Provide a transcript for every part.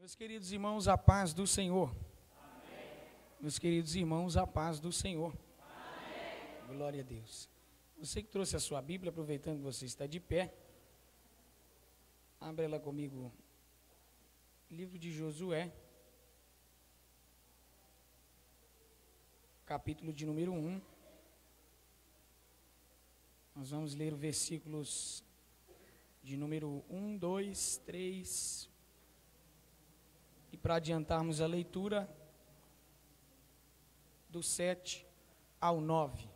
Meus queridos irmãos, a paz do Senhor. Amém. Meus queridos irmãos, a paz do Senhor. Amém. Glória a Deus. Você que trouxe a sua Bíblia, aproveitando que você está de pé, abre ela comigo. Livro de Josué, capítulo de número 1. Nós vamos ler os versículos de número 1, 2, 3. E para adiantarmos a leitura, do 7 ao 9.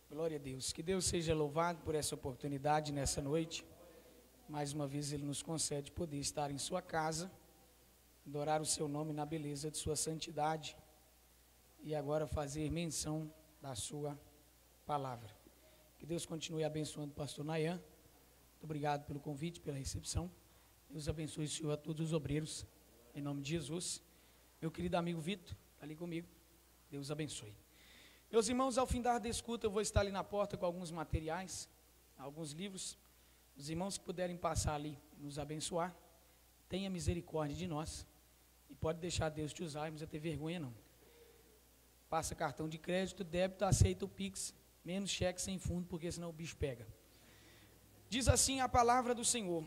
Glória a Deus. Que Deus seja louvado por essa oportunidade nessa noite. Mais uma vez Ele nos concede poder estar em sua casa, adorar o seu nome na beleza de sua santidade e agora fazer menção da sua palavra. Que Deus continue abençoando o pastor Nayan. Muito obrigado pelo convite, pela recepção. Deus abençoe o Senhor a todos os obreiros, em nome de Jesus. Meu querido amigo Vitor, está ali comigo. Deus abençoe. Meus irmãos, ao findar da escuta, eu vou estar ali na porta com alguns materiais, alguns livros. Os irmãos que puderem passar ali, nos abençoar, tenha misericórdia de nós. E pode deixar Deus te usar, não precisa ter vergonha não. Passa cartão de crédito, débito, aceita o Pix, menos cheque sem fundo, porque senão o bicho pega. Diz assim a palavra do Senhor.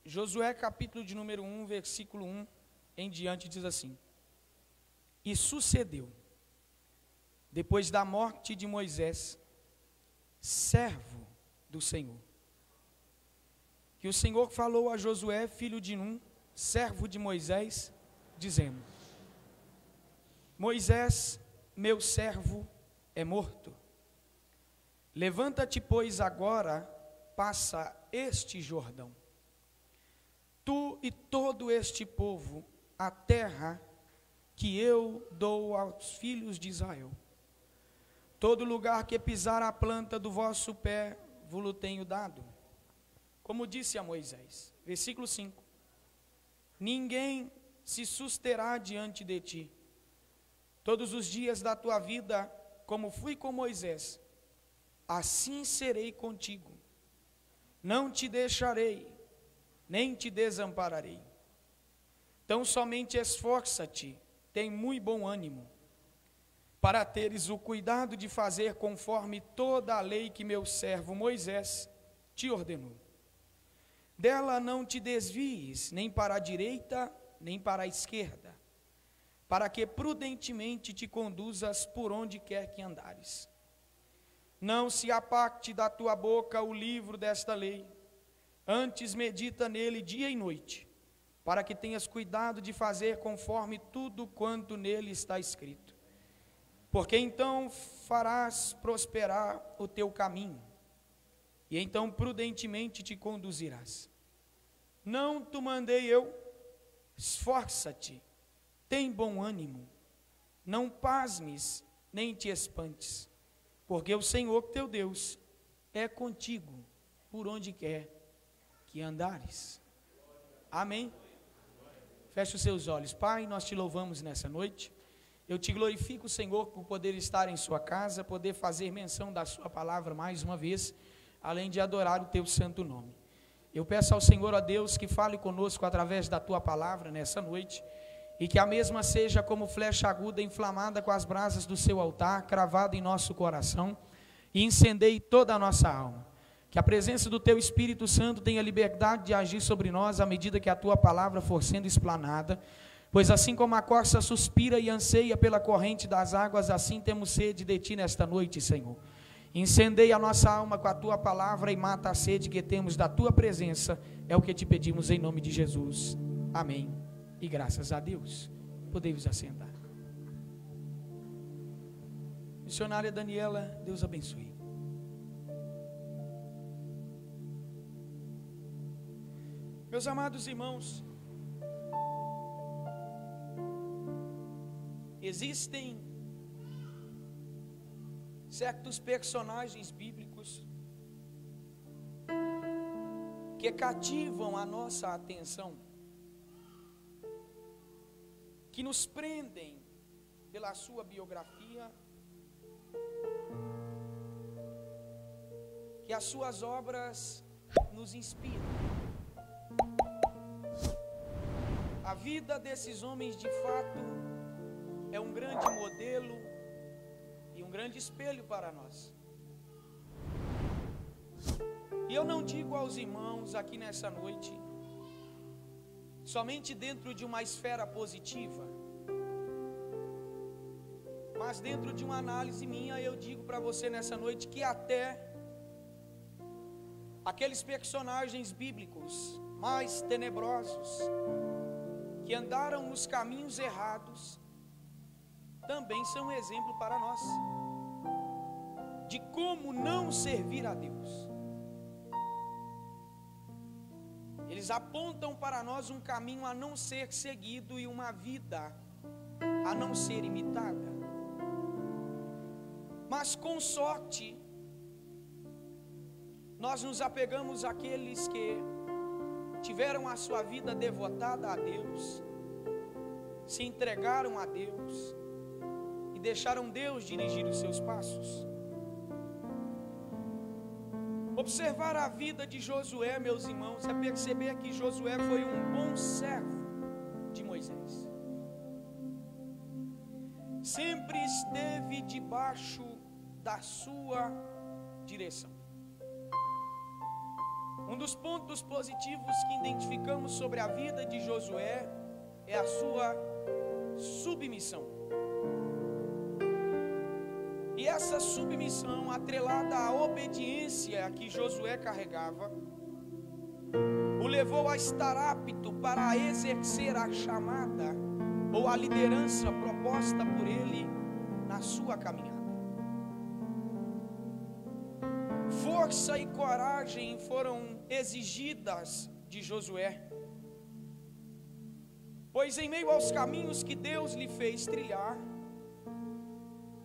Josué capítulo de número 1, versículo 1 em diante, diz assim: E sucedeu, depois da morte de Moisés, servo do Senhor, que o Senhor falou a Josué, filho de Num, servo de Moisés, dizendo: Moisés, meu servo, é morto. Levanta-te, pois, agora, passa este Jordão, tu e todo este povo, a terra que eu dou aos filhos de Israel. Todo lugar que pisar a planta do vosso pé, vos tenho dado, como disse a Moisés. Versículo 5. Ninguém se susterá diante de ti, todos os dias da tua vida, como fui com Moisés, assim serei contigo. Não te deixarei, nem te desampararei. Então somente esforça-te, tem muito bom ânimo, para teres o cuidado de fazer conforme toda a lei que meu servo Moisés te ordenou. Dela não te desvies, nem para a direita, nem para a esquerda, para que prudentemente te conduzas por onde quer que andares. Não se aparte da tua boca o livro desta lei, antes medita nele dia e noite, para que tenhas cuidado de fazer conforme tudo quanto nele está escrito. Porque então farás prosperar o teu caminho, e então prudentemente te conduzirás. Não te mandei eu? Esforça-te, tem bom ânimo, não pasmes, nem te espantes, porque o Senhor teu Deus é contigo, por onde quer que andares. Amém? Feche os seus olhos. Pai, nós te louvamos nessa noite. Eu te glorifico, Senhor, por poder estar em sua casa, poder fazer menção da sua palavra mais uma vez, além de adorar o teu santo nome. Eu peço ao Senhor, ó Deus, que fale conosco através da tua palavra nessa noite, e que a mesma seja como flecha aguda inflamada com as brasas do seu altar, cravada em nosso coração, e incendeie toda a nossa alma. Que a presença do teu Espírito Santo tenha liberdade de agir sobre nós à medida que a tua palavra for sendo explanada, pois assim como a corça suspira e anseia pela corrente das águas, assim temos sede de ti nesta noite, Senhor. Incendeia a nossa alma com a tua palavra e mata a sede que temos da tua presença, é o que te pedimos em nome de Jesus. Amém. E graças a Deus, podemos assentar. Missionária Daniela, Deus abençoe. Meus amados irmãos, existem certos personagens bíblicos que cativam a nossa atenção, que nos prendem pela sua biografia, que as suas obras nos inspiram. A vida desses homens, de fato, é um grande modelo e um grande espelho para nós. E eu não digo aos irmãos aqui nessa noite, somente dentro de uma esfera positiva, mas dentro de uma análise minha, eu digo para você nessa noite que até aqueles personagens bíblicos mais tenebrosos, que andaram nos caminhos errados, também são um exemplo para nós, de como não servir a Deus. Eles apontam para nós um caminho a não ser seguido e uma vida a não ser imitada. Mas com sorte, nós nos apegamos àqueles que tiveram a sua vida devotada a Deus, se entregaram a Deus e deixaram Deus dirigir os seus passos. Observar a vida de Josué, meus irmãos, é perceber que Josué foi um bom servo de Moisés. Sempre esteve debaixo da sua direção. Um dos pontos positivos que identificamos sobre a vida de Josué é a sua submissão. E essa submissão, atrelada à obediência que Josué carregava, o levou a estar apto para exercer a chamada ou a liderança proposta por ele na sua caminhada. Força e coragem foram exigidas de Josué, pois em meio aos caminhos que Deus lhe fez trilhar,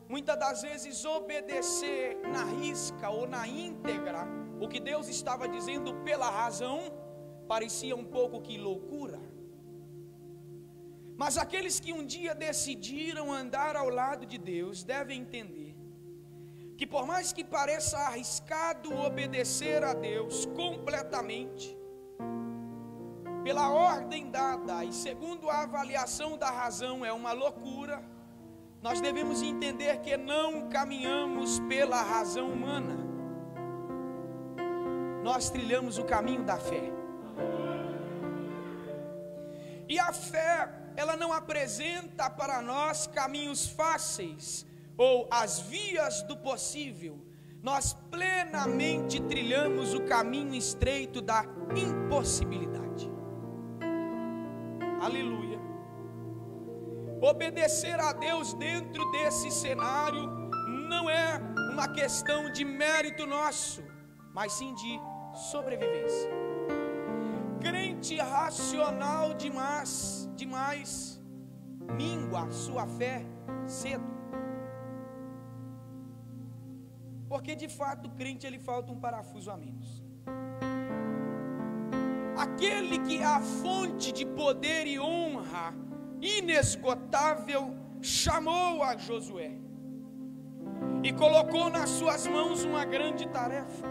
muitas das vezes obedecer na risca ou na íntegra o que Deus estava dizendo pela razão, parecia um pouco que loucura. Mas aqueles que um dia decidiram andar ao lado de Deus devem entender que por mais que pareça arriscado obedecer a Deus completamente, pela ordem dada e segundo a avaliação da razão é uma loucura, nós devemos entender que não caminhamos pela razão humana, nós trilhamos o caminho da fé. E a fé, ela não apresenta para nós caminhos fáceis ou as vias do possível. Nós plenamente trilhamos o caminho estreito da impossibilidade. Aleluia. Obedecer a Deus dentro desse cenário não é uma questão de mérito nosso, mas sim de sobrevivência. Crente racional demais mingua sua fé cedo. Porque de fato o crente ele falta um parafuso a menos. Aquele que é a fonte de poder e honra inesgotável chamou a Josué e colocou nas suas mãos uma grande tarefa.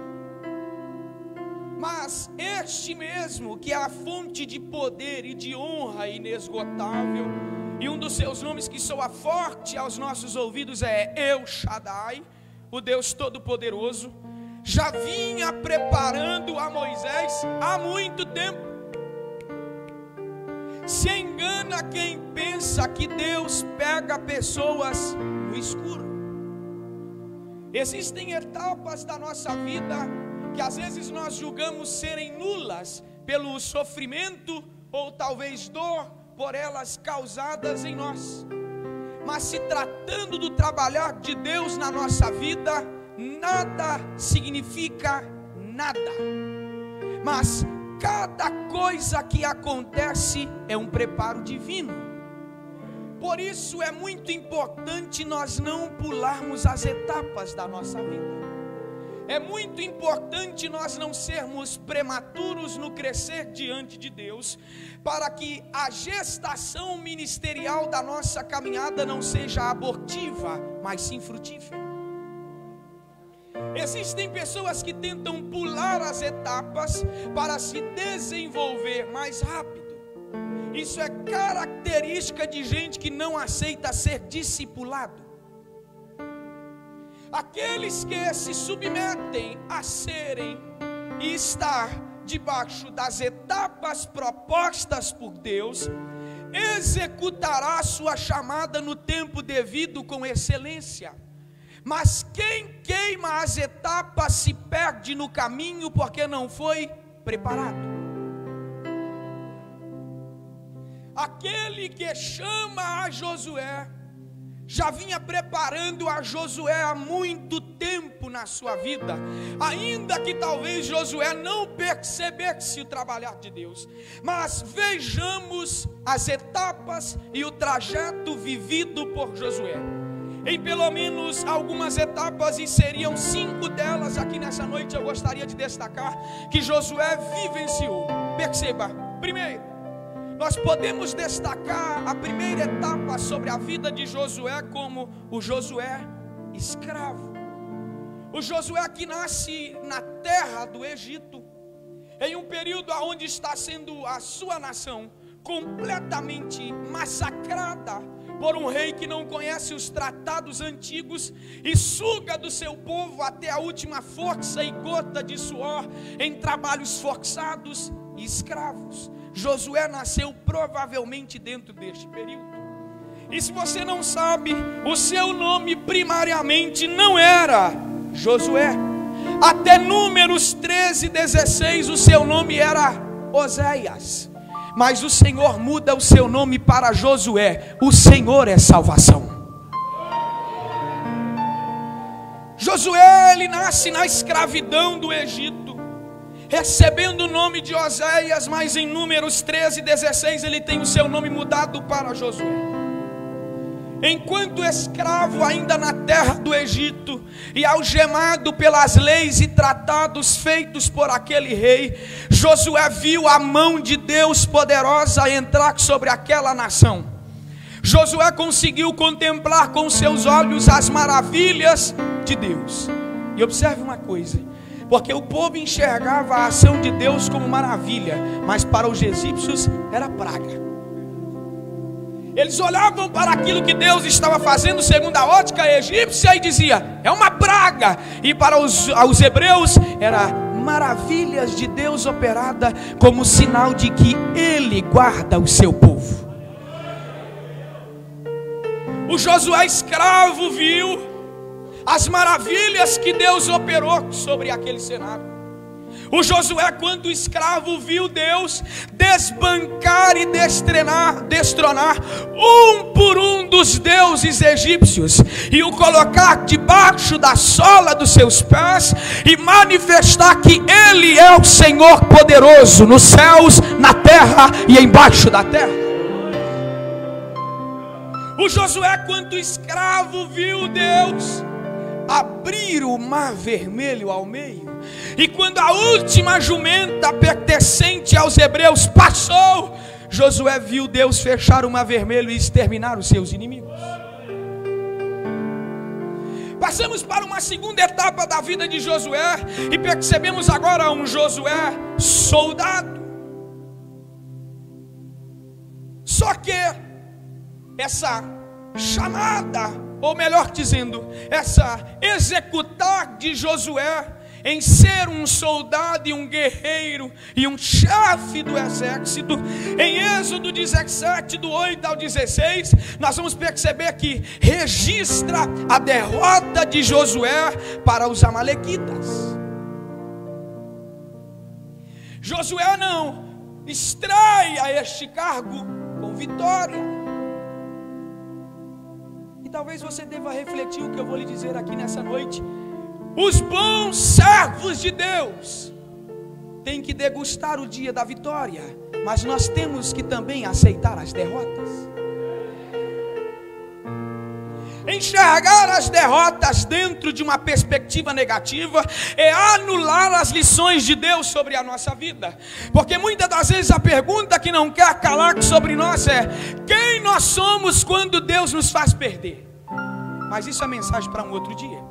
Mas este mesmo que é a fonte de poder e de honra inesgotável, e um dos seus nomes que soa forte aos nossos ouvidos é El Shaddai, o Deus Todo-Poderoso, já vinha preparando a Moisés há muito tempo. Se engana quem pensa que Deus pega pessoas no escuro. Existem etapas da nossa vida que às vezes nós julgamos serem nulas pelo sofrimento ou talvez dor por elas causadas em nós. Mas se tratando do trabalhar de Deus na nossa vida, nada significa nada. Mas cada coisa que acontece é um preparo divino. Por isso é muito importante nós não pularmos as etapas da nossa vida. É muito importante nós não sermos prematuros no crescer diante de Deus, para que a gestação ministerial da nossa caminhada não seja abortiva, mas sim frutífera. Existem pessoas que tentam pular as etapas para se desenvolver mais rápido. Isso é característica de gente que não aceita ser discipulado. Aqueles que se submetem a serem e estar debaixo das etapas propostas por Deus, executará sua chamada no tempo devido com excelência. Mas quem queima as etapas se perde no caminho porque não foi preparado. Aquele que chama a Josué já vinha preparando a Josué há muito tempo na sua vida, ainda que talvez Josué não percebesse o trabalhar de Deus. Mas vejamos as etapas e o trajeto vivido por Josué. Em pelo menos algumas etapas, e seriam 5 delas aqui nessa noite, eu gostaria de destacar que Josué vivenciou. Perceba, primeiro, nós podemos destacar a primeira etapa sobre a vida de Josué como o Josué escravo. O Josué que nasce na terra do Egito, em um período onde está sendo a sua nação completamente massacrada por um rei que não conhece os tratados antigos e suga do seu povo até a última força e gota de suor em trabalhos forçados e escravos. Josué nasceu provavelmente dentro deste período. E se você não sabe, o seu nome primariamente não era Josué. Até Números 13:16 o seu nome era Oséias. Mas o Senhor muda o seu nome para Josué. O Senhor é salvação. Josué, ele nasce na escravidão do Egito, recebendo o nome de Oséias, mas em Números 13:16 ele tem o seu nome mudado para Josué. Enquanto escravo ainda na terra do Egito e algemado pelas leis e tratados feitos por aquele rei, Josué viu a mão de Deus poderosa entrar sobre aquela nação. Josué conseguiu contemplar com seus olhos as maravilhas de Deus. E observe uma coisa, porque o povo enxergava a ação de Deus como maravilha, mas para os egípcios era praga. Eles olhavam para aquilo que Deus estava fazendo segundo a ótica egípcia e dizia, é uma praga. E para os hebreus era maravilhas de Deus operada como sinal de que Ele guarda o seu povo. O Josué escravo viu as maravilhas que Deus operou sobre aquele cenário. O Josué, quando escravo, viu Deus desbancar e destronar um por um dos deuses egípcios e o colocar debaixo da sola dos seus pés e manifestar que Ele é o Senhor poderoso nos céus, na terra e embaixo da terra. O Josué, quando escravo, viu Deus abrir o mar vermelho ao meio. E quando a última jumenta pertencente aos hebreus passou, Josué viu Deus fechar o mar vermelho e exterminar os seus inimigos. Passamos para uma segunda etapa da vida de Josué e percebemos agora um Josué soldado. Só que essa chamada, ou melhor dizendo, essa executar de Josué em ser um soldado e um guerreiro e um chefe do exército, em Êxodo 17, do 8 ao 16, nós vamos perceber que registra a derrota de Josué para os amalequitas. Josué não estreia este cargo com vitória. E talvez você deva refletir o que eu vou lhe dizer aqui nessa noite. Os bons servos de Deus têm que degustar o dia da vitória, mas nós temos que também aceitar as derrotas. Enxergar as derrotas dentro de uma perspectiva negativa é anular as lições de Deus sobre a nossa vida. Porque muitas das vezes a pergunta que não quer calar sobre nós é: quem nós somos quando Deus nos faz perder? Mas isso é mensagem para um outro dia.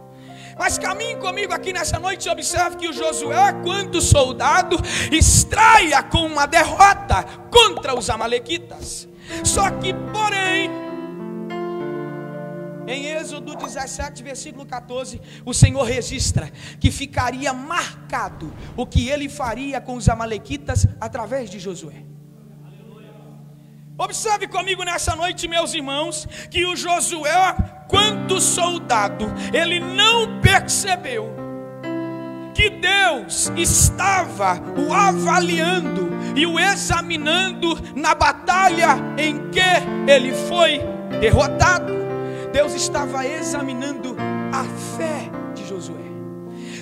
Mas caminhe comigo aqui nessa noite e observe que o Josué, quanto soldado, estreia com uma derrota contra os amalequitas. Só que, porém, em Êxodo 17, versículo 14, o Senhor registra que ficaria marcado o que ele faria com os amalequitas através de Josué. Observe comigo nessa noite, meus irmãos, que o Josué, quanto soldado, ele não percebeu que Deus estava o avaliando e o examinando na batalha em que ele foi derrotado. Deus estava examinando a fé de Josué.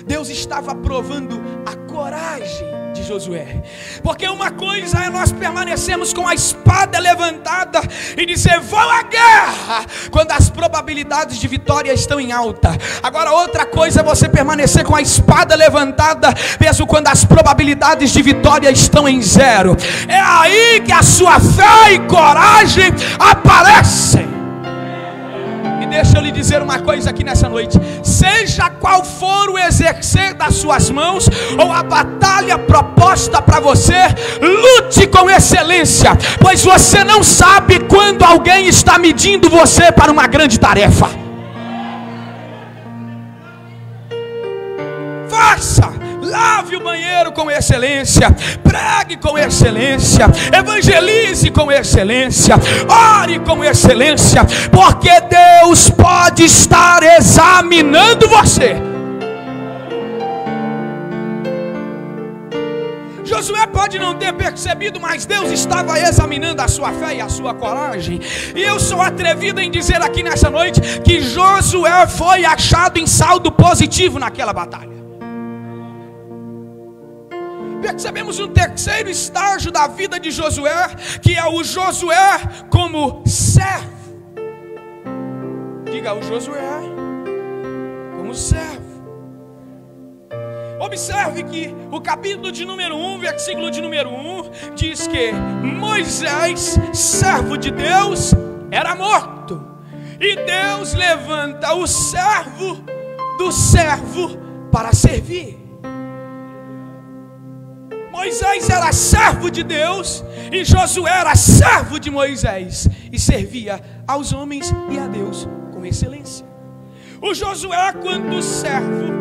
Deus estava provando a coragem de Josué. Porque uma coisa é nós permanecermos com a espada levantada e dizer: vou à guerra, quando as probabilidades de vitória estão em alta. Agora outra coisa é você permanecer com a espada levantada mesmo quando as probabilidades de vitória estão em zero. É aí que a sua fé e coragem aparecem. Deixa eu lhe dizer uma coisa aqui nessa noite: seja qual for o exercer das suas mãos ou a batalha proposta para você, lute com excelência, pois você não sabe quando alguém está medindo você para uma grande tarefa. Faça, lave o banheiro com excelência, pregue com excelência, evangelize com excelência, ore com excelência, porque Deus pode estar examinando você. Josué pode não ter percebido, mas Deus estava examinando a sua fé e a sua coragem. E eu sou atrevido em dizer aqui nessa noite que Josué foi achado em saldo positivo naquela batalha. Percebemos um terceiro estágio da vida de Josué, que é o Josué como servo. Diga: o Josué como servo. Observe que o capítulo de número 1, versículo de número 1, diz que Moisés, servo de Deus, era morto. E Deus levanta o servo do servo para servir. Moisés era servo de Deus e Josué era servo de Moisés e servia aos homens e a Deus com excelência. O Josué, quanto servo,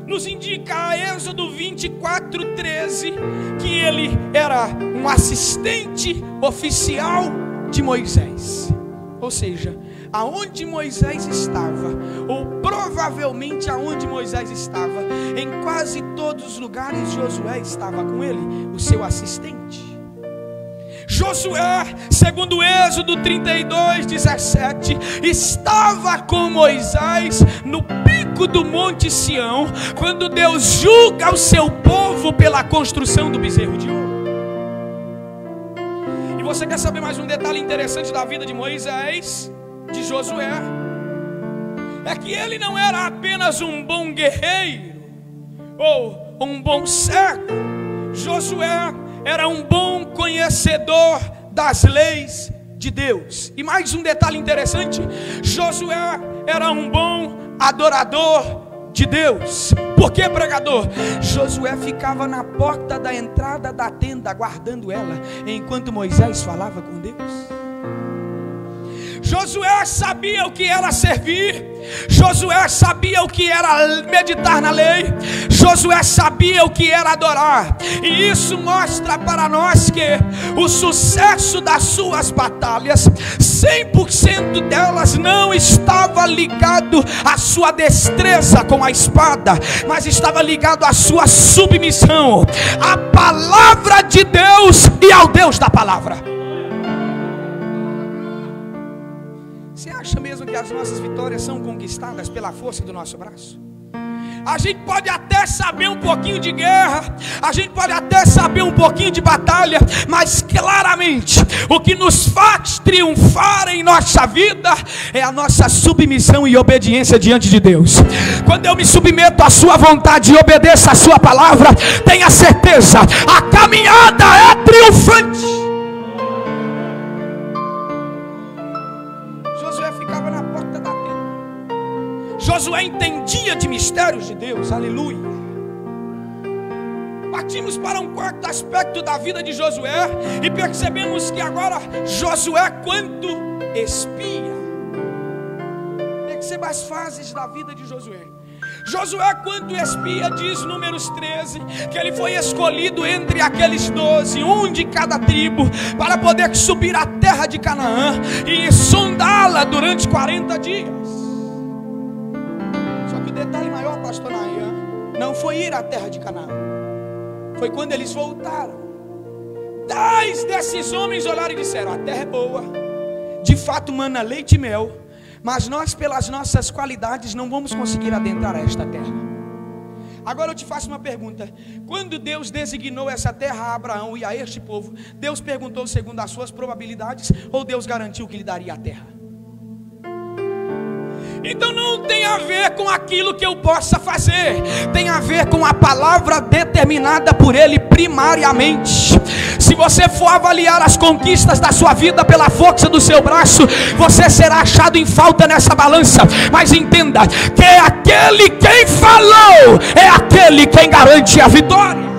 nos indica a Êxodo 24:13 que ele era um assistente oficial de Moisés. Ou seja, aonde Moisés estava, ou provavelmente aonde Moisés estava, em quase todos os lugares Josué estava com ele, o seu assistente. Josué, segundo Êxodo 32:17, estava com Moisés no pico do Monte Sião, quando Deus julga o seu povo pela construção do bezerro de ouro. E você quer saber mais um detalhe interessante da vida de Moisés, de Josué? É que ele não era apenas um bom guerreiro ou um bom servo. Josué era um bom conhecedor das leis de Deus. E mais um detalhe interessante: Josué era um bom adorador de Deus. Por que, pregador? Josué ficava na porta da entrada da tenda guardando ela, enquanto Moisés falava com Deus. Josué sabia o que era servir. Josué sabia o que era meditar na lei. Josué sabia o que era adorar. E isso mostra para nós que o sucesso das suas batalhas, 100% delas não estava ligado à sua destreza com a espada, mas estava ligado à sua submissão à palavra de Deus e ao Deus da palavra. Você acha mesmo que as nossas vitórias são conquistadas pela força do nosso braço? A gente pode até saber um pouquinho de guerra, a gente pode até saber um pouquinho de batalha, mas claramente o que nos faz triunfar em nossa vida é a nossa submissão e obediência diante de Deus. Quando eu me submeto à sua vontade e obedeço à sua palavra, tenha certeza, a caminhada é triunfante. Josué entendia de mistérios de Deus, aleluia. Partimos para um quarto aspecto da vida de Josué e percebemos que agora Josué, quanto espia, perceba as fases da vida de Josué. Josué, quanto espia, diz Números 13, que ele foi escolhido entre aqueles 12, um de cada tribo, para poder subir à terra de Canaã e sondá-la durante 40 dias. Só que o detalhe maior, pastor Nayan, não foi ir à terra de Canaã, foi quando eles voltaram. 10 desses homens olharam e disseram: a terra é boa, de fato mana leite e mel, mas nós, pelas nossas qualidades, não vamos conseguir adentrar esta terra. Agora eu te faço uma pergunta: quando Deus designou essa terra a Abraão e a este povo, Deus perguntou segundo as suas probabilidades, ou Deus garantiu que lhe daria a terra? Então não tem a ver com aquilo que eu possa fazer, tem a ver com a palavra determinada por Ele primariamente. Se você for avaliar as conquistas da sua vida pela força do seu braço, você será achado em falta nessa balança. Mas entenda que é aquele quem falou, é aquele quem garante a vitória.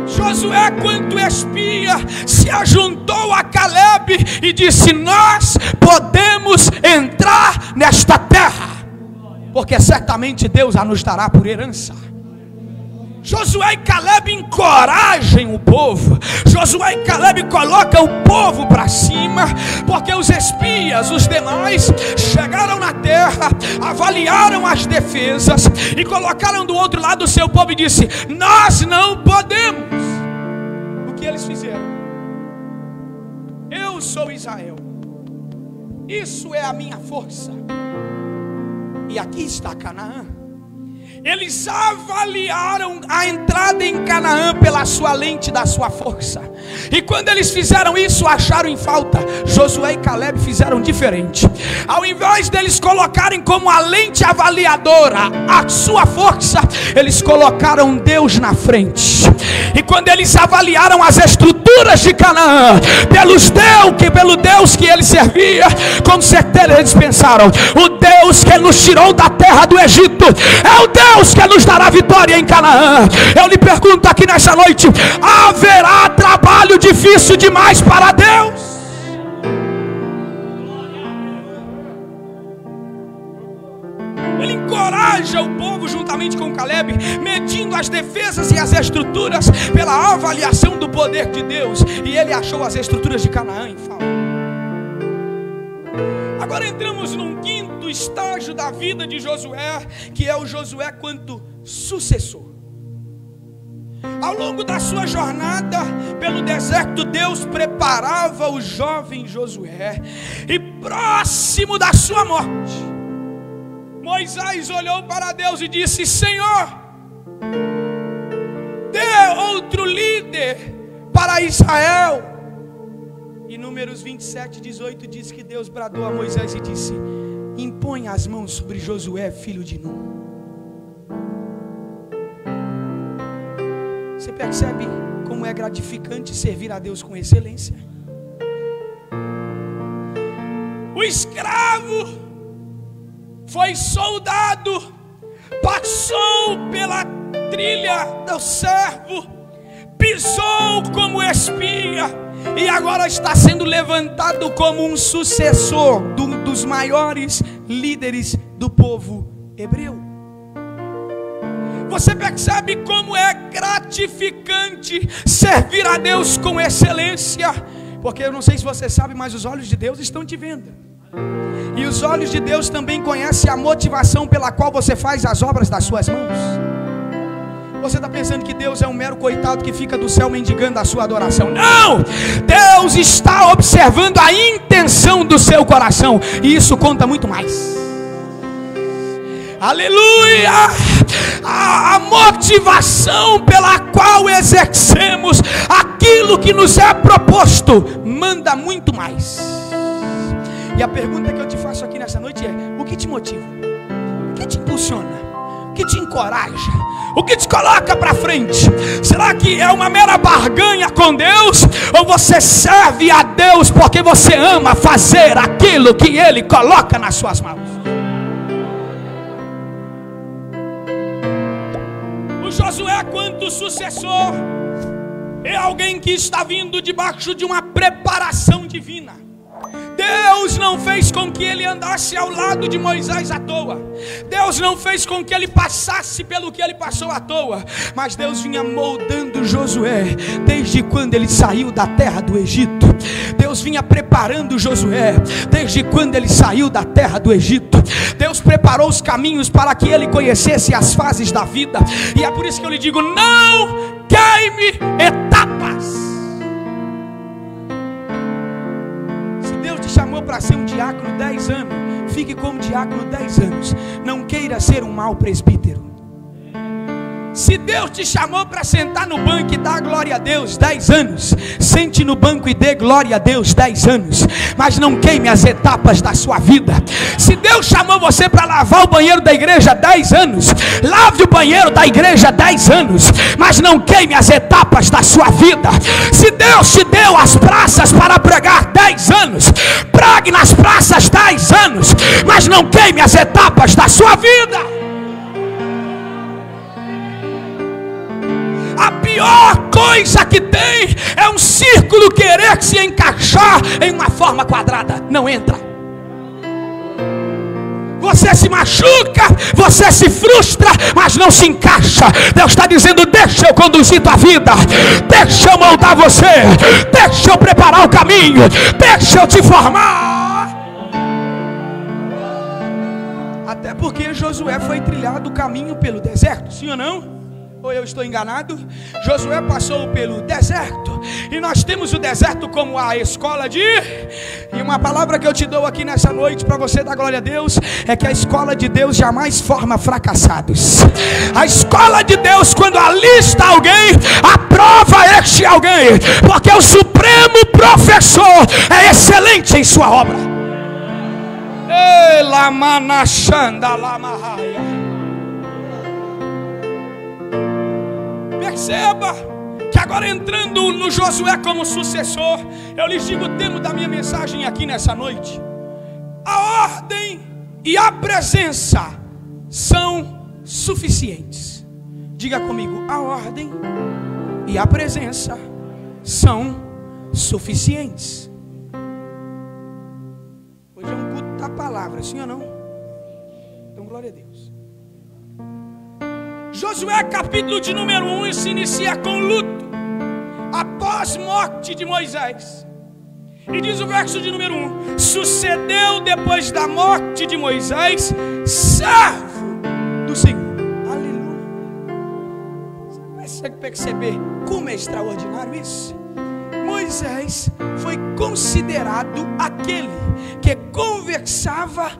Josué, quanto espia, se ajuntou a Caleb e disse: nós podemos entrar nesta terra, porque certamente Deus a nos dará por herança. Josué e Caleb encorajam o povo. Josué e Caleb colocam o povo para cima, porque os espias, os demais, chegaram na terra, avaliaram as defesas e colocaram do outro lado o seu povo e disse: nós não podemos. O que eles fizeram? Eu sou Israel, isso é a minha força, e aqui está Canaã. Eles avaliaram a entrada em Canaã pela sua lente da sua força. E quando eles fizeram isso, acharam em falta. Josué e Caleb fizeram diferente. Ao invés deles colocarem como a lente avaliadora a sua força, eles colocaram Deus na frente. E quando eles avaliaram as estruturas de Canaã pelo Deus que ele servia, com certeza eles pensaram: o Deus que nos tirou da terra do Egito é o Deus que nos dará vitória em Canaã. Eu lhe pergunto aqui nessa noite: haverá trabalho difícil demais para Deus? Ele encoraja o povo juntamente com Caleb, medindo as defesas e as estruturas pela avaliação do poder de Deus, e ele achou as estruturas de Canaã em falta. Agora entramos num quinto estágio da vida de Josué, que é o Josué quanto sucessor. Ao longo da sua jornada pelo deserto, Deus preparava o jovem Josué, e próximo da sua morte, Moisés olhou para Deus e disse: Senhor, dê outro líder para Israel. E Números 27:18 diz que Deus bradou a Moisés e disse: impõe as mãos sobre Josué, filho de Nun. Você percebe como é gratificante servir a Deus com excelência? O escravo foi soldado, passou pela trilha do servo, pisou como espia, e agora está sendo levantado como um sucessor dos maiores líderes do povo hebreu. Você percebe como é gratificante servir a Deus com excelência? Porque eu não sei se você sabe, mas os olhos de Deus estão te vendo, e os olhos de Deus também conhecem a motivação pela qual você faz as obras das suas mãos. Você está pensando que Deus é um mero coitado que fica do céu mendigando a sua adoração? Não! Deus está observando a intenção do seu coração, e isso conta muito mais. Aleluia! A motivação pela qual exercemos aquilo que nos é proposto manda muito mais. E a pergunta que eu te faço aqui nessa noite é: o que te motiva? O que te impulsiona? O que que te encoraja? O que te coloca para frente? Será que é uma mera barganha com Deus? Ou você serve a Deus porque você ama fazer aquilo que Ele coloca nas suas mãos? O Josué, quanto sucessor, é alguém que está vindo debaixo de uma preparação divina. Deus não fez com que ele andasse ao lado de Moisés à toa. Deus não fez com que ele passasse pelo que ele passou à toa. Mas Deus vinha moldando Josué desde quando ele saiu da terra do Egito. Deus vinha preparando Josué desde quando ele saiu da terra do Egito. Deus preparou os caminhos para que ele conhecesse as fases da vida. E é por isso que eu lhe digo: não queime etapas. Chamou para ser um diácono 10 anos, fique como diácono 10 anos. Não queira ser um mau presbítero. Se Deus te chamou para sentar no banco e dar glória a Deus 10 anos, sente no banco e dê glória a Deus 10 anos, mas não queime as etapas da sua vida. Se Deus chamou você para lavar o banheiro da igreja 10 anos, lave o banheiro da igreja 10 anos, mas não queime as etapas da sua vida. Se Deus te deu as praças para pregar 10 anos, pregue nas praças 10 anos, mas não queime as etapas da sua vida. A pior coisa que tem é um círculo querer se encaixar em uma forma quadrada. Não entra. Você se machuca, você se frustra, mas não se encaixa. Deus está dizendo: deixa eu conduzir tua vida, deixa eu moldar você, deixa eu preparar o caminho, deixa eu te formar. Até porque Josué foi trilhado o caminho pelo deserto, sim ou não? Ou eu estou enganado? Josué passou pelo deserto, e nós temos o deserto como a escola de... E uma palavra que eu te dou aqui nessa noite para você dar glória a Deus é que a escola de Deus jamais forma fracassados. A escola de Deus, quando alista alguém, aprova este alguém, porque o supremo professor é excelente em sua obra. Perceba que agora, entrando no Josué como sucessor, eu lhes digo o tema da minha mensagem aqui nessa noite: a ordem e a presença são suficientes. Diga comigo: a ordem e a presença são suficientes. Hoje é um culto da palavra, sim ou não? Então glória a Deus. Josué capítulo de número 1 se inicia com luto após morte de Moisés. E diz o verso de número 1: sucedeu depois da morte de Moisés, servo do Senhor. Aleluia. Você consegue perceber como é extraordinário isso? Moisés foi considerado aquele que conversava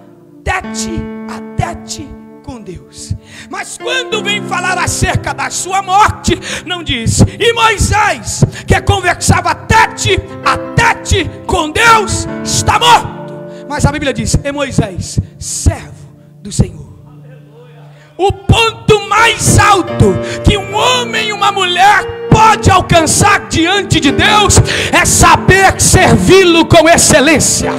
tete a tete com Deus. Mas quando vem falar acerca da sua morte, não diz: e Moisés, que conversava tete a tete com Deus, está morto. Mas a Bíblia diz: e Moisés, servo do Senhor. O ponto mais alto que um homem e uma mulher pode alcançar diante de Deus é saber servi-lo com excelência.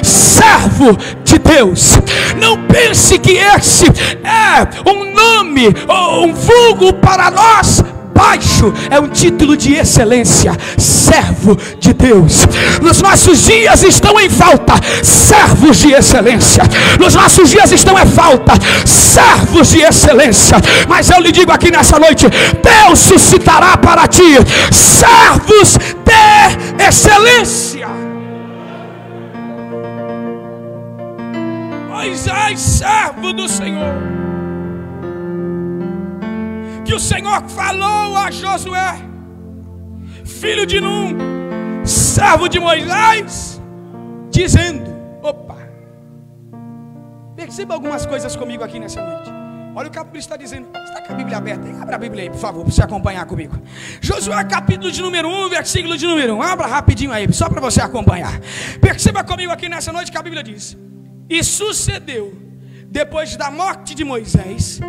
Servo de Deus. Não pense que esse é um nome ou um vulgo para nós baixo, é um título de excelência. Servo de Deus. Nos nossos dias estão em falta servos de excelência. Nos nossos dias estão em falta servos de excelência. Mas eu lhe digo aqui nessa noite: Deus suscitará para ti servos de excelência. Moisés, servo do Senhor, que o Senhor falou a Josué, filho de Num, servo de Moisés, dizendo: opa, perceba algumas coisas comigo aqui nessa noite. Olha o que a Bíblia está dizendo. Está com a Bíblia aberta? Abra a Bíblia aí, por favor, para você acompanhar comigo. Josué capítulo de número 1, versículo de número 1. Abra rapidinho aí, só para você acompanhar. Perceba comigo aqui nessa noite que a Bíblia diz: e sucedeu, depois da morte de Moisés,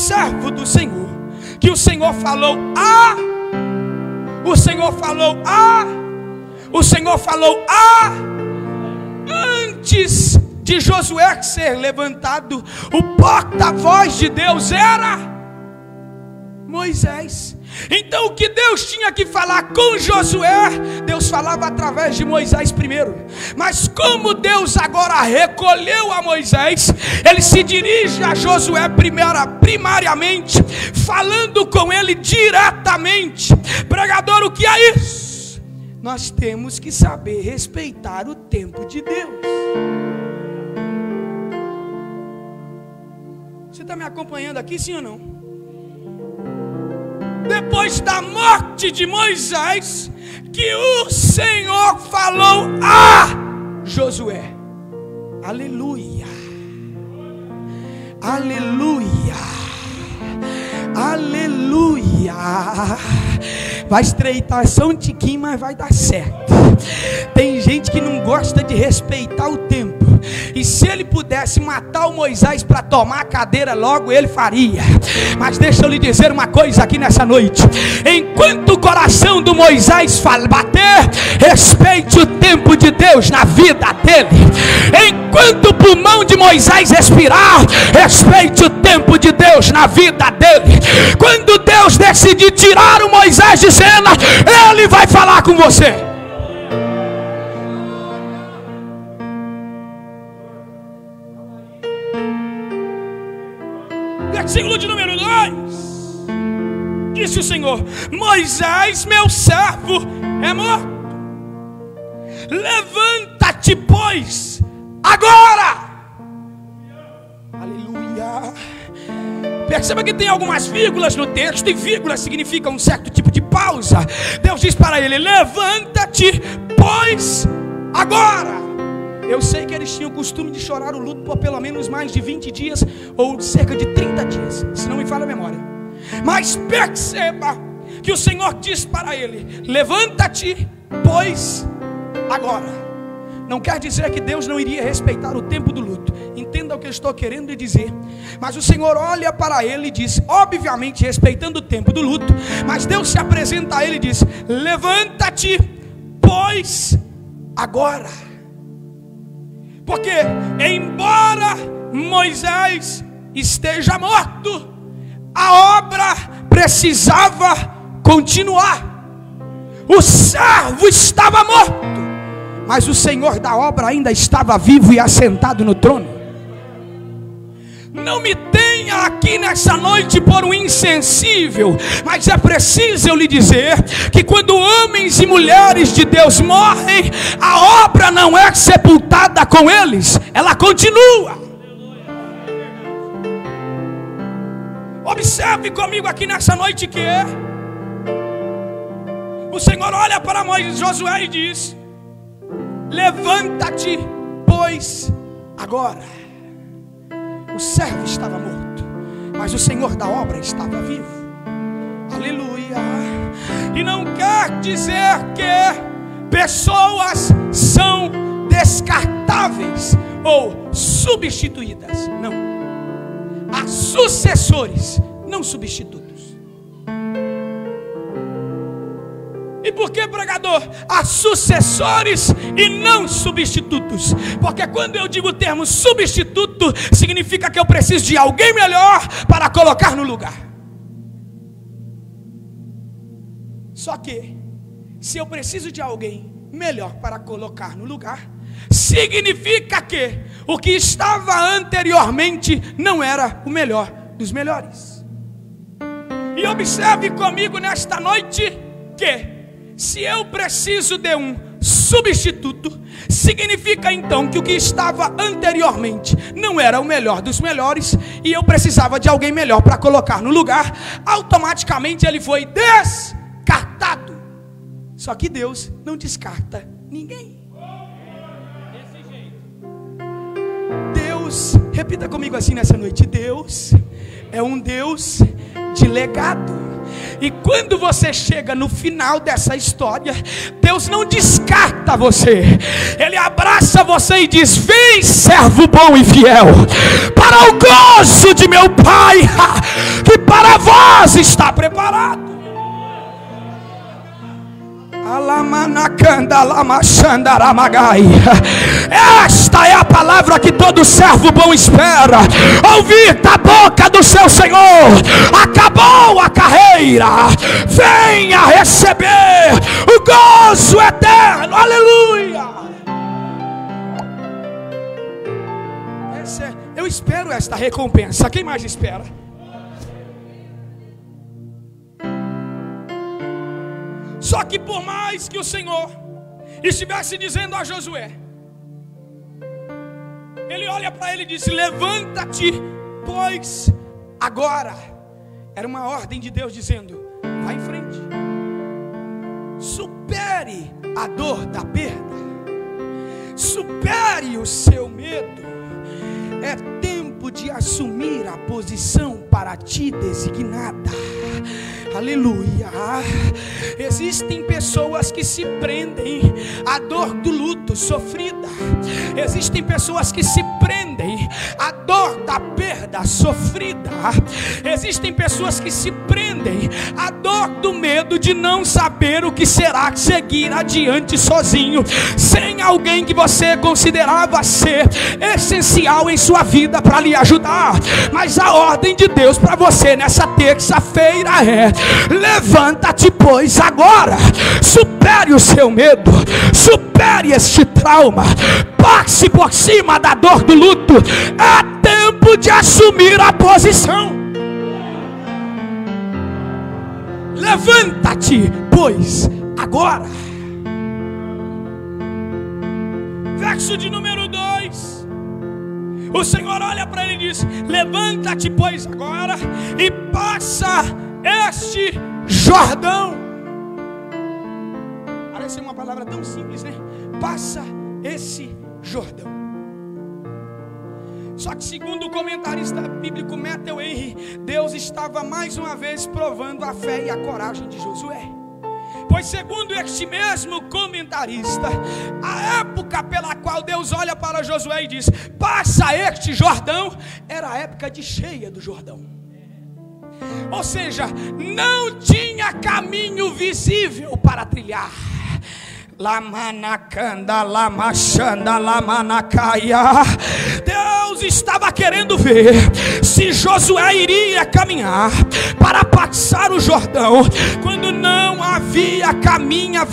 servo do Senhor, que o Senhor falou, o Senhor falou, o Senhor falou, antes de Josué ser levantado, o porta-voz de Deus era Moisés. Então o que Deus tinha que falar com Josué, Deus falava através de Moisés primeiro. Mas como Deus agora recolheu a Moisés, Ele se dirige a Josué primariamente, falando com ele diretamente. Pregador, o que é isso? Nós temos que saber respeitar o tempo de Deus. Você está me acompanhando aqui, sim ou não? Depois da morte de Moisés, que o Senhor falou a Josué. Aleluia, aleluia, aleluia. Vai estreitar só um tiquinho, mas vai dar certo. Tem gente que não gosta de respeitar o tempo. E se ele pudesse matar o Moisés para tomar a cadeira logo, ele faria. Mas deixa eu lhe dizer uma coisa aqui nessa noite. Enquanto o coração do Moisés bater, respeite o tempo de Deus na vida dele. Enquanto o pulmão de Moisés respirar, respeite o tempo de Deus na vida dele. Quando Deus decidir tirar o Moisés de cena, Ele vai falar com você. Versículo de número 2. Disse o Senhor: Moisés, meu servo, é morto. Levanta-te, pois, agora. Aleluia. Perceba que tem algumas vírgulas no texto, e vírgulas significam um certo tipo de pausa. Deus diz para ele: levanta-te, pois, agora. Eu sei que eles tinham o costume de chorar o luto por pelo menos mais de 20 dias, ou cerca de 30 dias, se não me falha a memória. Mas perceba que o Senhor diz para ele: levanta-te, pois, agora. Não quer dizer que Deus não iria respeitar o tempo do luto. Entenda o que eu estou querendo lhe dizer. Mas o Senhor olha para ele e diz, obviamente respeitando o tempo do luto, mas Deus se apresenta a ele e diz: levanta-te, pois, agora. Porque embora Moisés esteja morto, a obra precisava continuar. O servo estava morto, mas o Senhor da obra ainda estava vivo e assentado no trono. Não me tenha aqui nessa noite por um insensível, mas é preciso eu lhe dizer que quando homens e mulheres de Deus morrem, a obra não é sepultada com eles, ela continua. Observe comigo aqui nessa noite que o Senhor olha para Josué e diz: levanta-te, pois, agora. O servo estava morto, mas o Senhor da obra estava vivo. Aleluia. E não quer dizer que pessoas são descartáveis ou substituídas. Não. Há sucessores, não substitutos. E por que, pregador? Há sucessores e não substitutos. Porque quando eu digo o termo substituto, significa que eu preciso de alguém melhor para colocar no lugar. Só que, se eu preciso de alguém melhor para colocar no lugar, significa que o que estava anteriormente não era o melhor dos melhores. E observe comigo nesta noite que, se eu preciso de um substituto, significa então que o que estava anteriormente não era o melhor dos melhores, e eu precisava de alguém melhor para colocar no lugar. Automaticamente ele foi descartado. Só que Deus não descarta ninguém. Deus, repita comigo assim nessa noite: Deus é um Deus de legado. E quando você chega no final dessa história, Deus não descarta você. Ele abraça você e diz: vem, servo bom e fiel, para o gozo de meu Pai, que para vós está preparado. Esta é a palavra que todo servo bom espera ouvir da boca do seu Senhor. Acabou a carreira, venha receber o gozo eterno. Aleluia. Eu espero esta recompensa. Quem mais espera? Só que por mais que o Senhor estivesse dizendo a Josué, ele olha para ele e diz: levanta-te, pois agora. Era uma ordem de Deus dizendo: vá em frente, supere a dor da perda, supere o seu medo. É tempo de assumir a posição para ti designada. Aleluia. Existem pessoas que se prendem à dor do luto sofrida. Existem pessoas que se prendem à dor da perda sofrida. Existem pessoas que se prendem à dor do medo de não saber o que será seguir adiante sozinho, sem alguém que você considerava ser essencial em sua vida para lhe ajudar. Mas a ordem de Deus para você nessa terça-feira é: levanta-te, pois agora, supere o seu medo, supere este trauma, passe por cima da dor do luto. É tempo de assumir a posição. Levanta-te, pois agora. Verso de número 2. O Senhor olha para ele e diz: levanta-te, pois agora, e passa este Jordão. Parece uma palavra tão simples, né? Passa esse Jordão. Só que segundo o comentarista bíblico Matthew Henry, Deus estava mais uma vez provando a fé e a coragem de Josué. Pois segundo este mesmo comentarista, a época pela qual Deus olha para Josué e diz: passa este Jordão, era a época de cheia do Jordão. Ou seja, não tinha caminho visível para trilhar. Lamanacanda, lamachanda, lamanacaia. Deus estava querendo ver se Josué iria caminhar para passar o Jordão, quando não havia caminho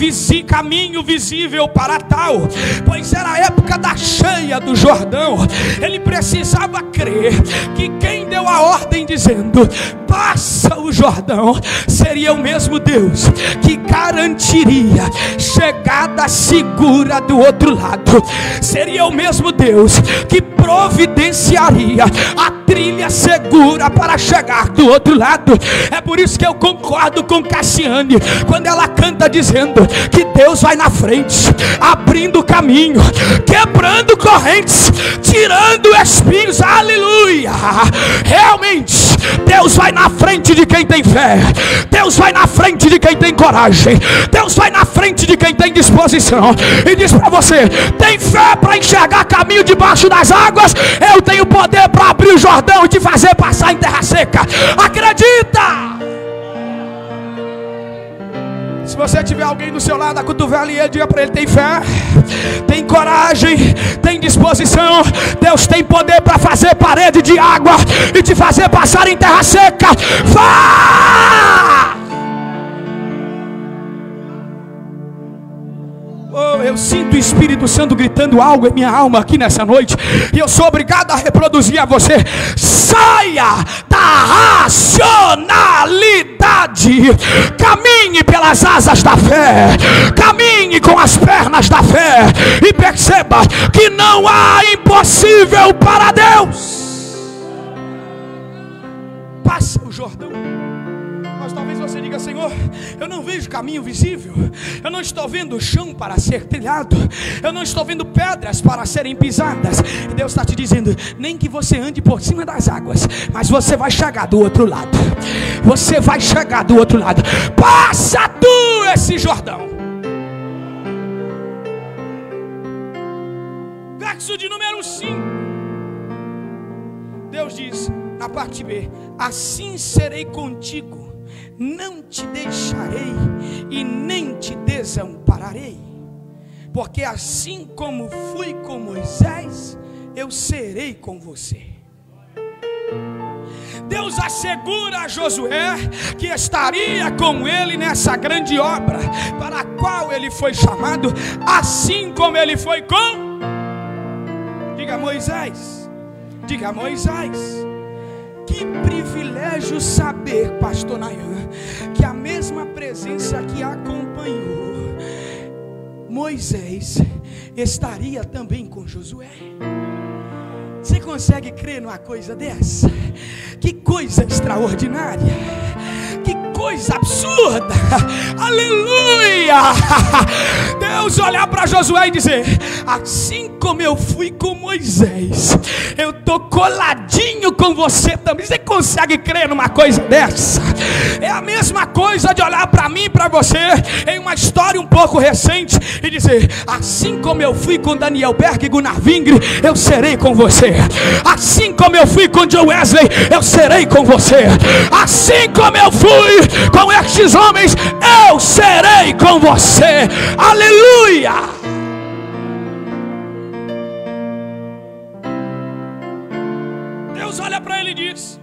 visível para tal. Pois era a época da cheia do Jordão. Ele precisava crer que quem deu a ordem dizendo: passa o Jordão, seria o mesmo Deus que garantiria chegada segura do outro lado. Seria o mesmo Deus que providenciaria a trilha segura para chegar do outro lado. É por isso que eu concordo com Cassiane quando ela canta dizendo que Deus vai na frente, abrindo caminho, quebrando correntes, tirando espinhos. Aleluia. Realmente Deus vai na frente de quem tem fé. Deus vai na frente de quem tem coragem. Deus vai na frente de quem tem disposição. E diz para você: tem fé para enxergar caminho debaixo das águas? Eu tenho poder para abrir o Jordão e te fazer passar em terra seca. Acredita! Se você tiver alguém do seu lado, a cotovela e ele, diga para ele: tem fé, tem coragem, tem disposição. Deus tem poder para fazer parede de água e te fazer passar em terra seca. Vá! Oh, eu sinto o Espírito Santo gritando algo em minha alma aqui nessa noite, e eu sou obrigado a reproduzir a você: saia da racionalidade, caminhe pelas asas da fé, caminhe com as pernas da fé, e perceba que não há impossível para Deus. Passa o Jordão. Mas talvez você diga: Senhor, eu não vejo caminho visível, eu não estou vendo o chão para ser trilhado, eu não estou vendo pedras para serem pisadas. E Deus está te dizendo: nem que você ande por cima das águas, mas você vai chegar do outro lado. você vai chegar do outro lado. Passa tu esse Jordão. Verso de número 5. Deus diz na parte B: assim serei contigo, não te deixarei e nem te desampararei, porque assim como fui com Moisés, eu serei com você. Deus assegura a Josué que estaria com ele nessa grande obra para a qual ele foi chamado, assim como ele foi com... Diga Moisés. Diga Moisés. Que privilégio saber, pastor Nayan, que a mesma presença que acompanhou Moisés estaria também com Josué. Você consegue crer numa coisa dessa? Que coisa extraordinária, que coisa absurda. Aleluia! Deus olhar para Josué e dizer: assim como eu fui com Moisés, eu estou coladinho com você também. Você consegue crer numa coisa dessa? É a mesma coisa de olhar para mim e para você em uma história um pouco recente e dizer: assim como eu fui com Daniel Berg e Gunnar Vingre, eu serei com você. Assim como eu fui com Joe Wesley, eu serei com você. Assim como eu fui com estes homens, eu serei com você. Aleluia! Deus olha para ele e diz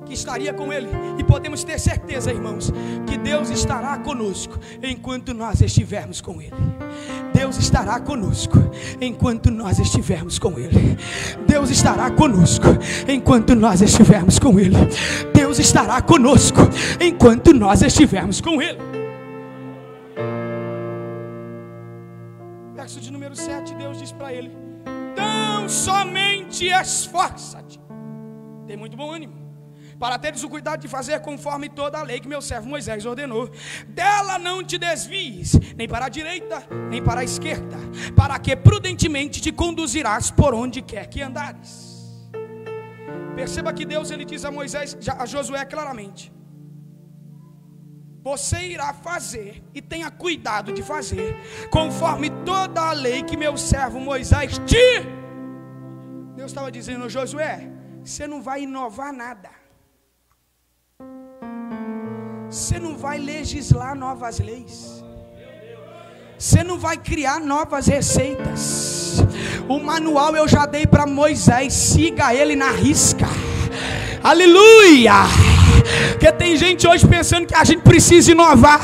que estaria com ele, e podemos ter certeza, irmãos, que Deus estará conosco enquanto nós estivermos com ele. Deus estará conosco enquanto nós estivermos com ele. Deus estará conosco enquanto nós estivermos com ele. Deus estará conosco enquanto nós estivermos com ele. Verso de número 7, Deus diz para ele: tão somente esforça-te, tem muito bom ânimo, para teres o cuidado de fazer conforme toda a lei que meu servo Moisés ordenou. Dela não te desvies, nem para a direita, nem para a esquerda, para que prudentemente te conduzirás por onde quer que andares. Perceba que Deus, ele diz a Moisés, a Josué claramente: você irá fazer, e tenha cuidado de fazer, conforme toda a lei que meu servo Moisés te... Deus estava dizendo: Josué, você não vai inovar nada. Você não vai legislar novas leis. Você não vai criar novas receitas. O manual eu já dei para Moisés, siga ele na risca. Aleluia! Porque tem gente hoje pensando que a gente precisa inovar.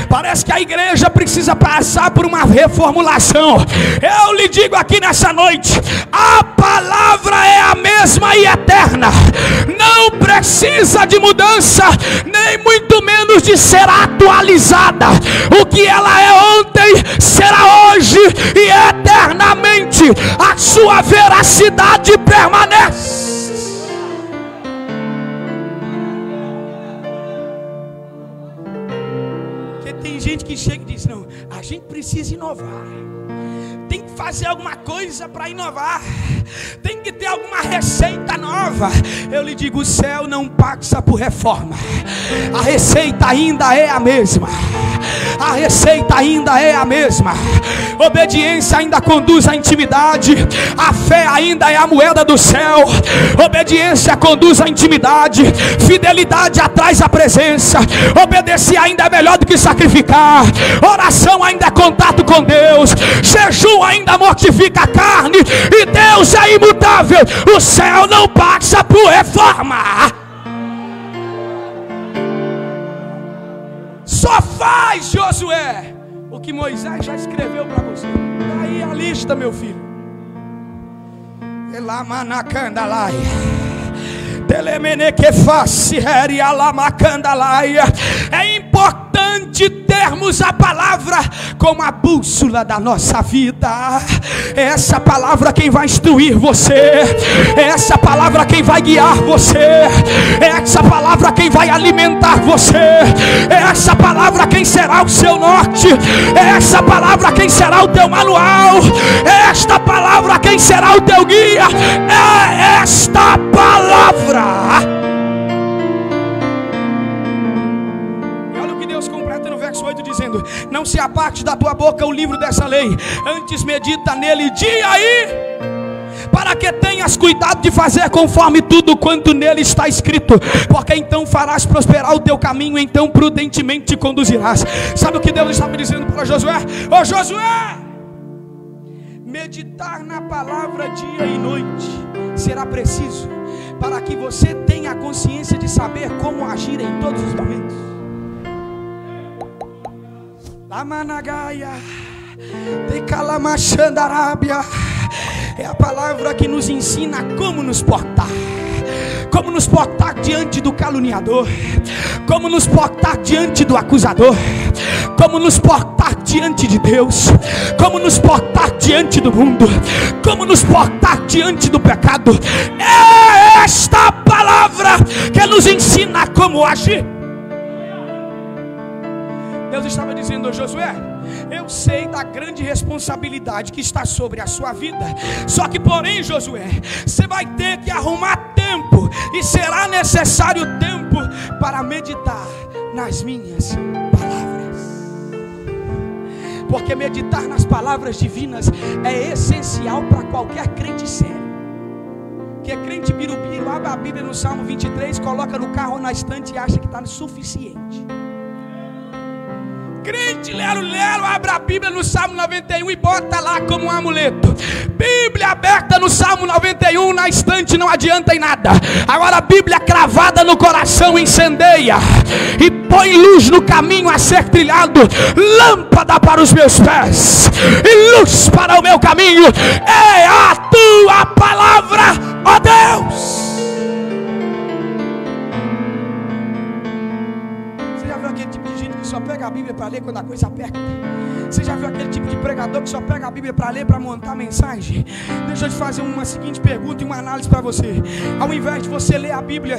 Parece que a igreja precisa passar por uma reformulação. Eu lhe digo aqui nessa noite: a palavra é a mesma e eterna. Não precisa de mudança, nem muito menos de ser atualizada. O que ela é ontem, será hoje e eternamente. A sua veracidade permanece. Tem gente que chega e diz: não, a gente precisa inovar, tem que fazer alguma coisa para inovar, tem que ter alguma receita nova. Eu lhe digo: o céu não passa por reforma, a receita ainda é a mesma. A receita ainda é a mesma. Obediência ainda conduz à intimidade. A fé ainda é a moeda do céu. Obediência conduz à intimidade. Fidelidade atrai a presença. Obedecer ainda é melhor do que sacrificar. Oração ainda é contato com Deus. Jejum ainda mortifica a carne. E Deus é imutável. O céu não passa por reforma. Só faz, Josué, o que Moisés já escreveu para você. Daí a lista, meu filho. É importante termos a palavra como a bússola da nossa vida. É essa palavra quem vai instruir você. É essa palavra quem vai guiar você. É essa palavra quem vai alimentar você. É essa palavra quem será o seu norte. É essa palavra quem será o teu manual. É esta palavra quem será o teu guia. É esta palavra. não se aparte da tua boca o livro dessa lei, antes medita nele dia e para que tenhas cuidado de fazer conforme tudo quanto nele está escrito, porque então farás prosperar o teu caminho, então prudentemente te conduzirás. Sabe o que Deus estava dizendo para Josué? Ô Josué, meditar na palavra dia e noite será preciso para que você tenha a consciência de saber como agir em todos os momentos. Lamanagaia, Decalamashandarábia, é a palavra que nos ensina como nos portar. Como nos portar diante do caluniador, como nos portar diante do acusador, como nos portar diante de Deus, como nos portar diante do mundo, como nos portar diante do pecado. É esta palavra que nos ensina como agir. Deus estava dizendo a Josué: eu sei da grande responsabilidade que está sobre a sua vida, só que porém, Josué, você vai ter que arrumar tempo, e será necessário tempo para meditar nas minhas palavras, porque meditar nas palavras divinas é essencial para qualquer crente sério. Que é crente birubiru, abre a Bíblia no Salmo 23, coloca no carro ou na estante e acha que está suficiente. Crente lero-lero, abre a Bíblia no Salmo 91 e bota lá como um amuleto. Bíblia aberta no Salmo 91, na estante não adianta em nada. Agora a Bíblia cravada no coração incendeia e põe luz no caminho a ser trilhado, lâmpada para os meus pés e luz para o meu caminho. É a tua palavra, ó Deus. Só pega a Bíblia para ler quando a coisa aperta. Você já viu aquele tipo de pregador que só pega a Bíblia para ler, para montar a mensagem? Deixa eu te fazer uma seguinte pergunta e uma análise para você. Ao invés de você ler a Bíblia,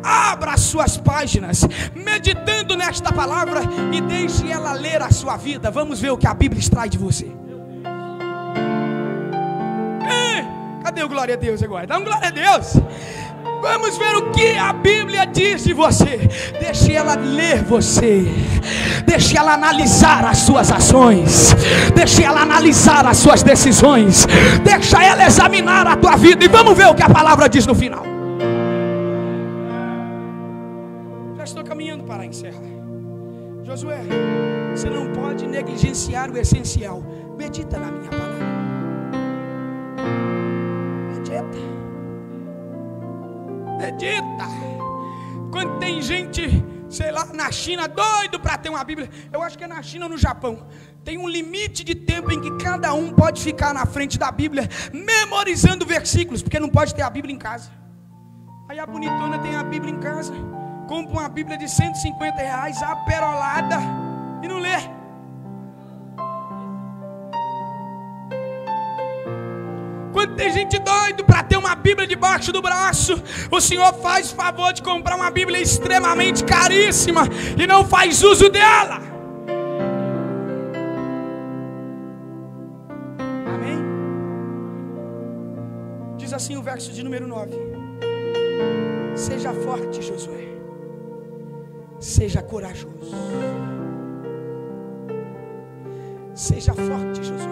abra as suas páginas, meditando nesta palavra, e deixe ela ler a sua vida. Vamos ver o que a Bíblia extrai de você. Cadê o glória a Deus agora? Dá um glória a Deus. Vamos ver o que a Bíblia diz de você. Deixe ela ler você. Deixe ela analisar as suas ações. Deixe ela analisar as suas decisões. Deixa ela examinar a tua vida. E vamos ver o que a palavra diz no final. Já estou caminhando para encerrar. Josué, você não pode negligenciar o essencial. Medita na minha palavra. Medita. Quando tem gente, sei lá, na China, doido para ter uma Bíblia. Eu acho que é na China ou no Japão. Tem um limite de tempo em que cada um pode ficar na frente da Bíblia, memorizando versículos, porque não pode ter a Bíblia em casa. Aí a bonitona tem a Bíblia em casa, compra uma Bíblia de R$150, aperolada, e não lê. Quando tem gente doido para ter uma Bíblia debaixo do braço, o Senhor faz o favor de comprar uma Bíblia extremamente caríssima e não faz uso dela. Amém? Diz assim o verso de número 9: seja forte, Josué, seja corajoso. Seja forte, Josué,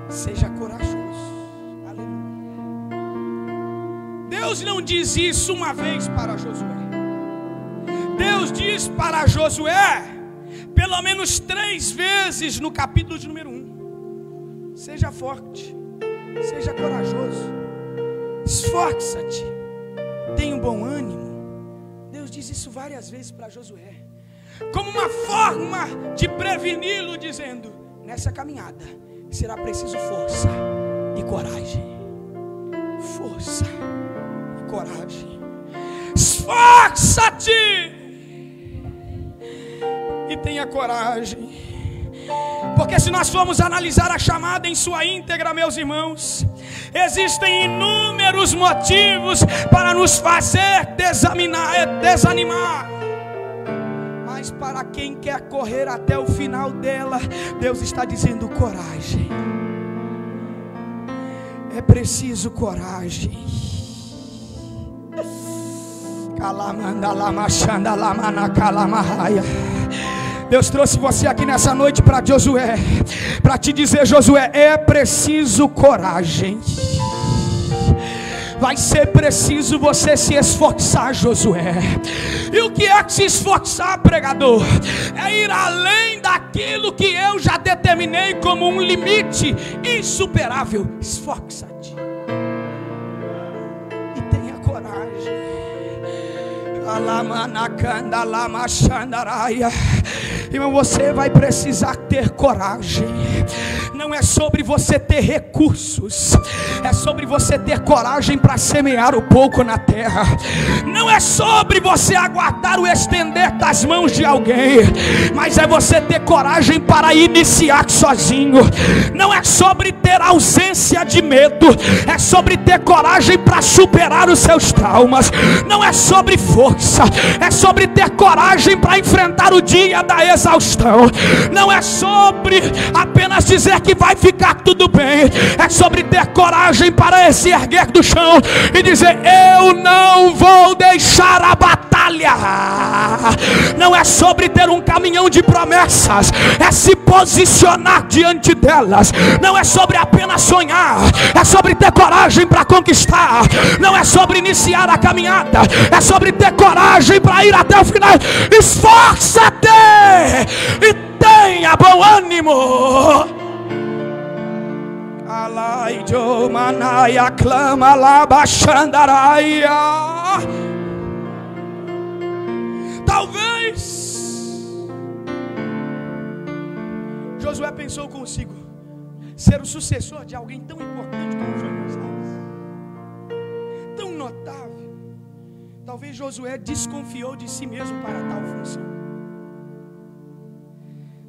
seja corajoso. Deus não diz isso uma vez para Josué. Deus diz para Josué pelo menos 3 vezes no capítulo de número 1. Seja forte, seja corajoso, esforça-te, tenha um bom ânimo. Deus diz isso várias vezes para Josué, como uma forma de preveni-lo, dizendo: nessa caminhada será preciso força e coragem. Força e coragem. Esforça-te e tenha coragem. Porque se nós formos analisar a chamada em sua íntegra, meus irmãos, existem inúmeros motivos para nos fazer desanimar. Mas para quem quer correr até o final dela, Deus está dizendo: coragem. É preciso coragem. Deus trouxe você aqui nessa noite para Josué, para te dizer: Josué, é preciso coragem. Vai ser preciso você se esforçar, Josué. E o que é se esforçar, pregador? É ir além daquilo que eu já determinei como um limite insuperável. Esforça-te e tenha coragem. Irmão, você vai precisar ter coragem. Não é sobre você ter recursos, é sobre você ter coragem para semear o pouco na terra. Não é sobre você aguardar o estender das mãos de alguém, mas é você ter coragem para iniciar sozinho. Não é sobre ter ausência de medo, é sobre ter coragem para superar os seus traumas. Não é sobre força, é sobre ter coragem para enfrentar o dia da exaustão. Não é sobre apenas dizer que vai ficar tudo bem, é sobre ter coragem para se erguer do chão e dizer: eu não vou deixar a batalha. Não é sobre ter um caminhão de promessas, é se posicionar diante delas. Não é sobre apenas sonhar, é sobre ter coragem para conquistar. Não é sobre iniciar a caminhada, é sobre ter coragem para ir até o final. Esforça-te e tenha bom ânimo. Alaijo manaya clama lá baixandaraia. Talvez Josué pensou consigo: ser o sucessor de alguém tão importante como foi Moisés, tão notável. Talvez Josué desconfiou de si mesmo para tal função.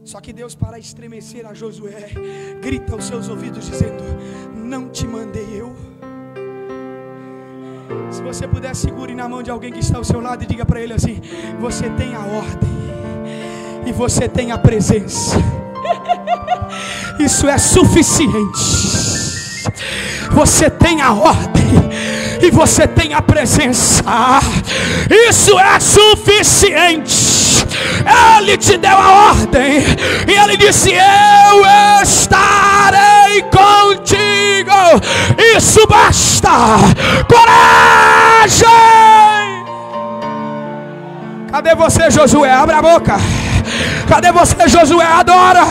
Só que Deus, para estremecer a Josué, grita aos seus ouvidos dizendo: não te mandei eu? Se você puder, segure na mão de alguém que está ao seu lado e diga para ele assim: você tem a ordem e você tem a presença. Isso é suficiente. Você tem a ordem e você tem a presença. Isso é suficiente. Ele te deu a ordem e ele disse: eu estarei contigo. Isso basta. Coragem. Cadê você, Josué? Abre a boca. Cadê você, Josué? Adora.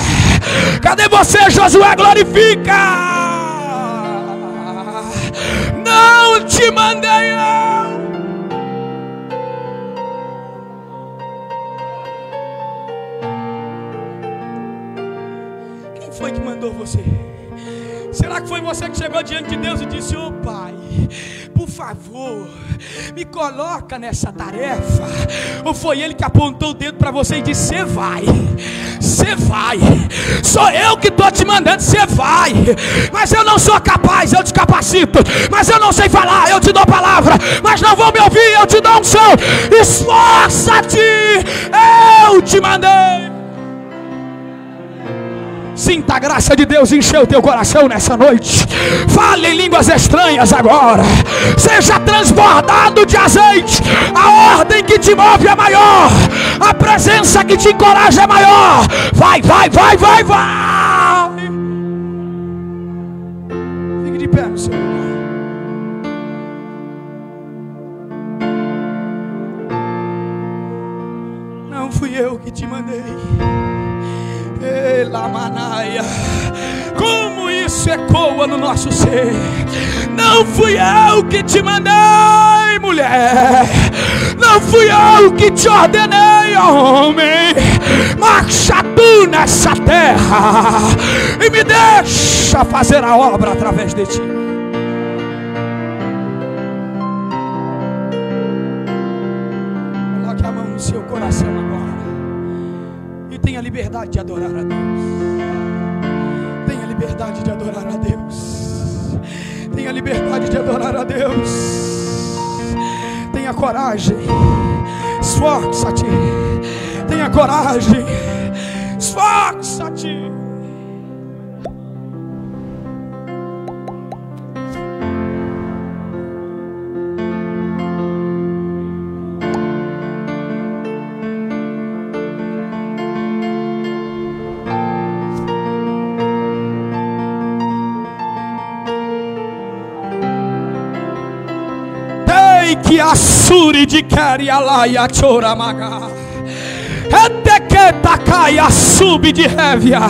Cadê você, Josué? Glorifica. Não te mandei eu. Quem foi que mandou você? Será que foi você que chegou diante de Deus e disse: ô Pai, por favor, me coloca nessa tarefa? Ou foi Ele que apontou o dedo para você e disse: você vai, você vai, sou eu que estou te mandando, você vai, mas eu não sou capaz, eu te capacito, mas eu não sei falar, eu te dou palavra, mas não vão me ouvir, eu te dou um som. Esforça-te, eu te mandei. Sinta a graça de Deus encher o teu coração nessa noite. Fale em línguas estranhas agora. Seja transbordado de azeite. A ordem que te move é maior. A presença que te encoraja é maior. Vai, vai, vai, vai, vai. Fique de pé no seu lugar. Não fui eu que te mandei. Elamanaia. Como isso ecoa no nosso ser. Não fui eu que te mandei, mulher. Não fui eu que te ordenei, homem. Marcha tu nessa terra e me deixa fazer a obra através de ti. Coloque a mão no seu coração agora. Tenha liberdade de adorar a Deus. Tenha liberdade de adorar a Deus. Tenha liberdade de adorar a Deus. Tenha coragem. Esforça-te. Tenha coragem. Esforça-te. Assuri de Kerialaia Choramaga. Sube de Révia,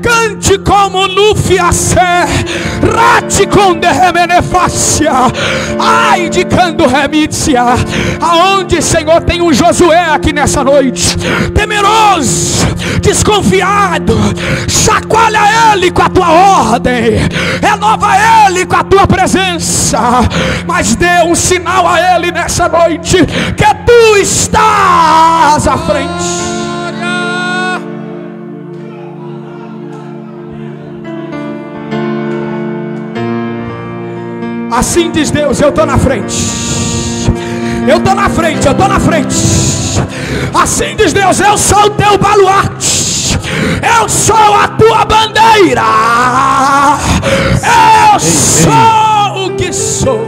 cante como Nufiacé, rate com derremenefácia, ai de Cando Remícia. Aonde, Senhor, tem um Josué aqui nessa noite, temeroso, desconfiado, chacoalha ele com a tua ordem, renova ele com a tua presença, mas dê um sinal a ele nessa noite, que tu estás à frente. Assim diz Deus: eu estou na frente, eu estou na frente, eu estou na frente. Assim diz Deus: eu sou o teu baluarte, eu sou a tua bandeira, eu sou o que sou.